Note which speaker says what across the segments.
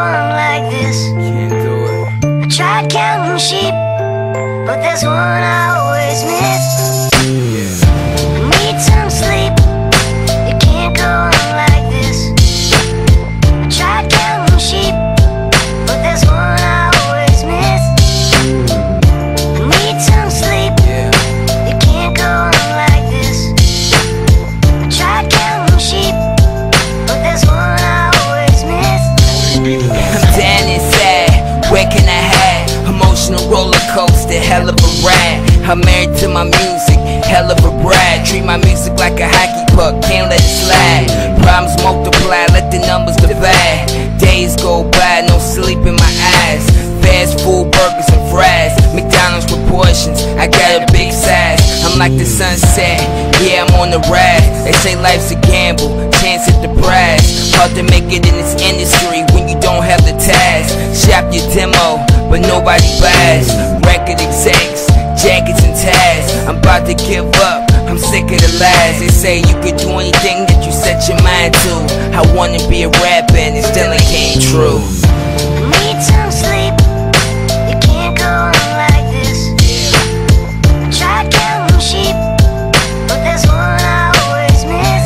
Speaker 1: on like this.
Speaker 2: Can't do it.
Speaker 1: I tried counting sheep, but there's one I always miss. I need some sleep. It can't go on like this. I tried counting sheep, but there's one I always miss. I need some sleep. It can't go on like this. I tried counting sheep, but there's one I always miss.
Speaker 2: I'm down inside, where can I hide? Emotional roller coaster, hell of a ride. I'm married to my music, hell of a bride. Treat my music like a hockey puck, can't let it slide. Problems multiply, let the numbers divide. Days go by, no sleep in my eyes. Fast food, burgers and fries, McDonald's proportions, I got a big size. I'm like the sunset, yeah, I'm on the rise. They say life's a gamble, chance at the prize. Hard to make it in this industry when you don't have the ties. Shop your demo, but nobody buys. Record execs, jackets and ties. I'm about to give up, I'm sick of the lies. They say you could do anything that you set your mind to. I wanna be a rapper and it still ain't came true.
Speaker 1: I need some sleep. It can't go on like this. I tried counting sheep, but there's one I always miss.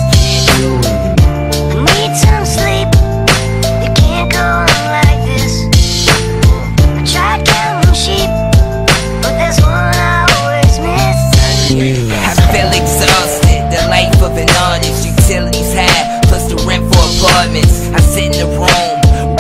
Speaker 1: I need some sleep. It can't go on like this. I tried counting sheep, but there's one I always miss.
Speaker 2: I feel exhausted, the life of an artist. Utilities high, plus the rent for apartments. I sit in the room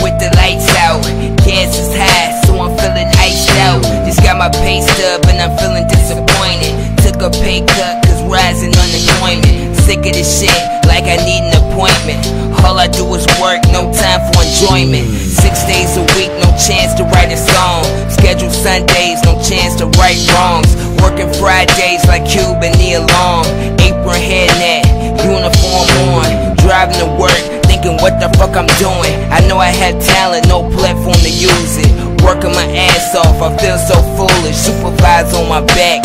Speaker 2: with the lights out, gas is high, so I'm feeling iced out. Just got my pay stub and I'm feeling disappointed. Took a pay cut cause rising unemployment. Sick of this shit, like I need an appointment. All I do is work, no time for enjoyment. 6 days a week, no chance to write a song. Scheduled Sundays, no chance to right wrongs. Working Fridays like Cuban Neil Long. Apron hairnet, uniform on. Driving to work, thinking what the fuck I'm doing. I know I have talent, no platform to use it. Working my ass off, I feel so foolish. Supervisor on my back.